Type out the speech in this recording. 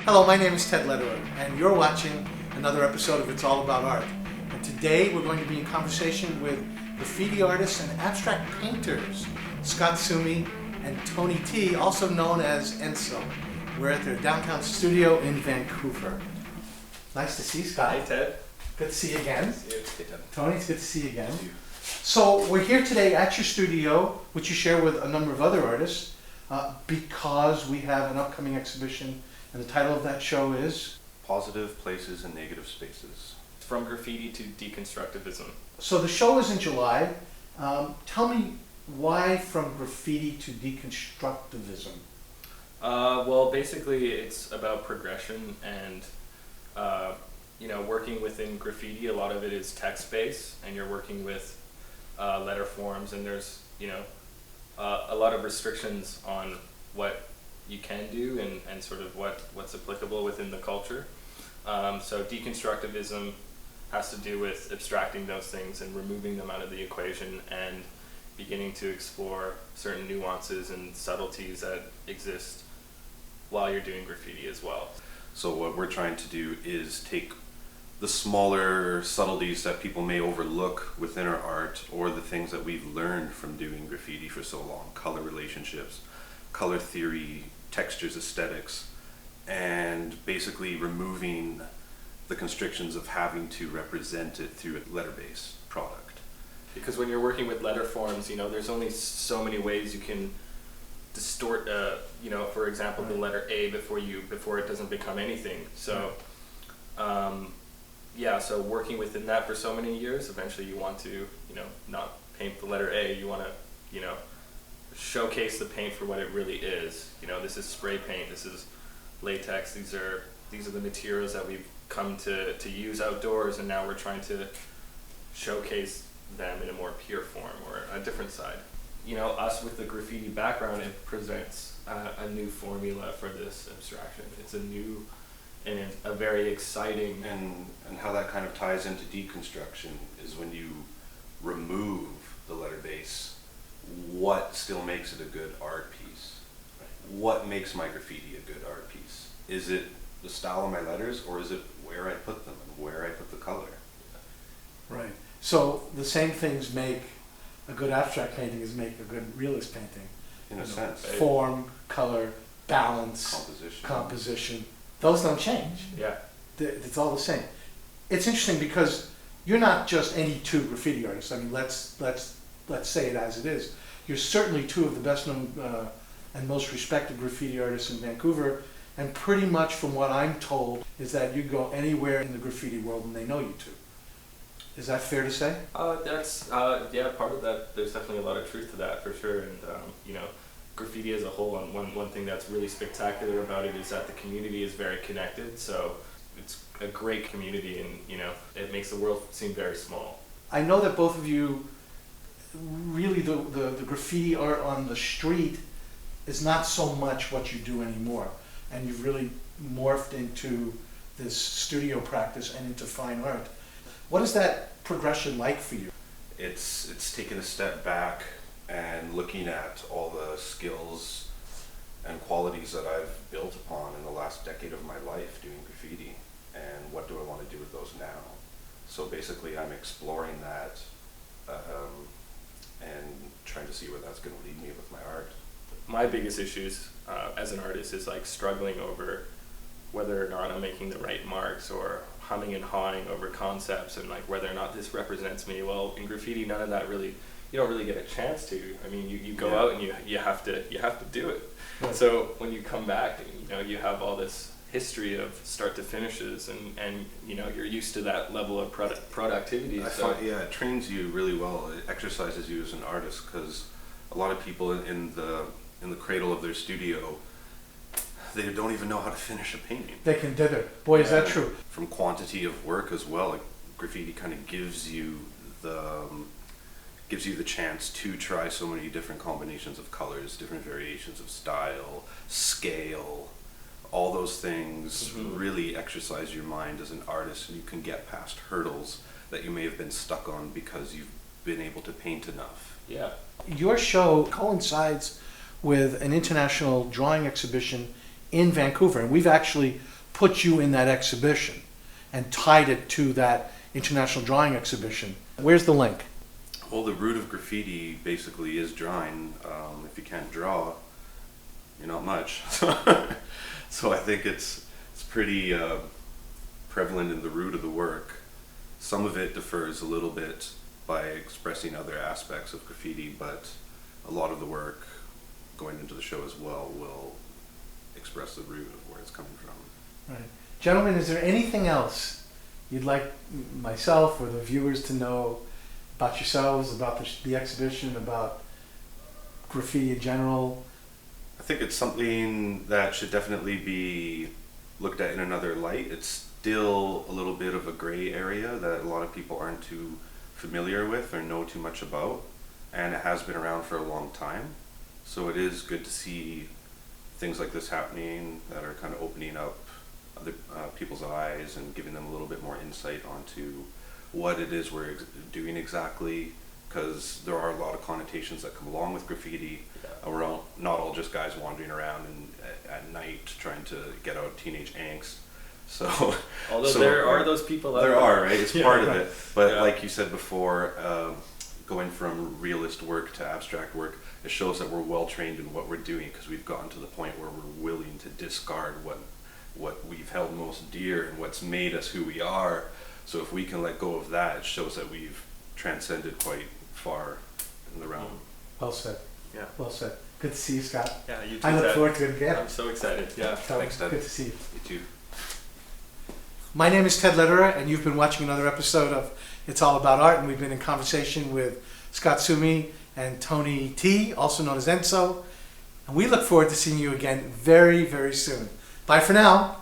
Hello, my name is Ted Lederer, and you're watching another episode of It's All About Art. And today we're going to be in conversation with graffiti artists and abstract painters, Scott Sueme and Tony T, also known as Ensoe. We're at their downtown studio in Vancouver. Nice to see you, Scott. Hey, Ted. Good to see you again. Hey, Ted. Tony, it's good to see you again. So we're here today at your studio, which you share with a number of other artists, because we have an upcoming exhibition, and the title of that show is? Positive Places and Negative Spaces. From Graffiti to Deconstructivism. So the show is in July. Tell me why From Graffiti to Deconstructivism? Well, basically it's about progression and, working within graffiti. A lot of it is text-based, and you're working with letter forms, and there's, a lot of restrictions on what you can do and sort of what's applicable within the culture. So deconstructivism has to do with abstracting those things and removing them out of the equation and beginning to explore certain nuances and subtleties that exist while you're doing graffiti as well. So what we're trying to do is take the smaller subtleties that people may overlook within our art, or the things that we've learned from doing graffiti for so long, color relationships, color theory, textures, aesthetics, and basically removing the constrictions of having to represent it through a letter-based product. Because when you're working with letter forms, there's only so many ways you can distort, for example, the letter A before it doesn't become anything. So, so working within that for so many years, eventually you want to, not paint the letter A. You want to, showcase the paint for what it really is. This is spray paint. This is latex. These are the materials that we've come to use outdoors, and now we're trying to showcase them in a more pure form or a different side. Us with the graffiti background, it presents a new formula for this abstraction. It's a new and a very exciting. And how that kind of ties into deconstruction is when you remove the letter base, what still makes it a good art piece? What makes my graffiti a good art piece? Is it the style of my letters, or is it where I put them and where I put the color? Right. So the same things make a good abstract painting as make a good realist painting. In a sense. Form, color, balance, composition. Those don't change. Yeah. It's all the same. It's interesting because you're not just any two graffiti artists. I mean, let's say it as it is. You're certainly two of the best known and most respected graffiti artists in Vancouver, and pretty much from what I'm told is that you go anywhere in the graffiti world and they know you two. Is that fair to say? That's part of that. There's definitely a lot of truth to that for sure. And graffiti as a whole, and one thing that's really spectacular about it is that the community is very connected. So it's a great community, and it makes the world seem very small. I know that both of you, really the graffiti art on the street is not so much what you do anymore, and you've really morphed into this studio practice and into fine art. What is that progression like for you? It's taken a step back and looking at all the skills and qualities that I've built upon in the last decade of my life doing graffiti, and what do I want to do with those now. So basically I'm exploring that and trying to see where that's going to lead me with my art. My biggest issues as an artist is like struggling over whether or not I'm making the right marks, or humming and hawing over concepts, and like whether or not this represents me. Well, in graffiti, none of that really, you don't really get a chance to. I mean, you go out and you have to do it. Right. So when you come back, you have all this history of start to finishes, and you're used to that level of productivity. I find, it trains you really well. It exercises you as an artist, because a lot of people in the cradle of their studio, they don't even know how to finish a painting. They can dither. Boy, is that true. From quantity of work as well, like graffiti kind of gives you the chance to try so many different combinations of colors, different variations of style, scale. All those things really exercise your mind as an artist, and you can get past hurdles that you may have been stuck on because you've been able to paint enough. Yeah. Your show coincides with an international drawing exhibition in Vancouver, and we've actually put you in that exhibition and tied it to that international drawing exhibition. Where's the link? Well, the root of graffiti basically is drawing. If you can't draw, you're not much. So I think it's pretty prevalent in the root of the work. Some of it differs a little bit by expressing other aspects of graffiti, but a lot of the work going into the show as well will express the root of where it's coming from. Right. Gentlemen, is there anything else you'd like myself or the viewers to know about yourselves, about the exhibition, about graffiti in general? I think it's something that should definitely be looked at in another light. It's still a little bit of a gray area that a lot of people aren't too familiar with or know too much about, and it has been around for a long time. So it is good to see things like this happening that are kind of opening up other people's eyes and giving them a little bit more insight onto what it is we're doing exactly, because there are a lot of connotations that come along with graffiti. We're not all just guys wandering around and at night trying to get out teenage angst. So, although there are those people out there. There are, right? It's part of right. it. But like you said before, going from realist work to abstract work, it shows that we're well trained in what we're doing, because we've gotten to the point where we're willing to discard what we've held most dear and what's made us who we are. So if we can let go of that, it shows that we've transcended quite far in the realm. Well said. Yeah. Well said. Good to see you, Scott. Yeah, you too. I look Ted. forward to it again. I'm so excited. Yeah. Thanks, Ted. Good to see you. You too. My name is Ted Lederer, and you've been watching another episode of It's All About Art, and we've been in conversation with Scott Sueme and Tony T, also known as Ensoe. And we look forward to seeing you again very, very soon. Bye for now.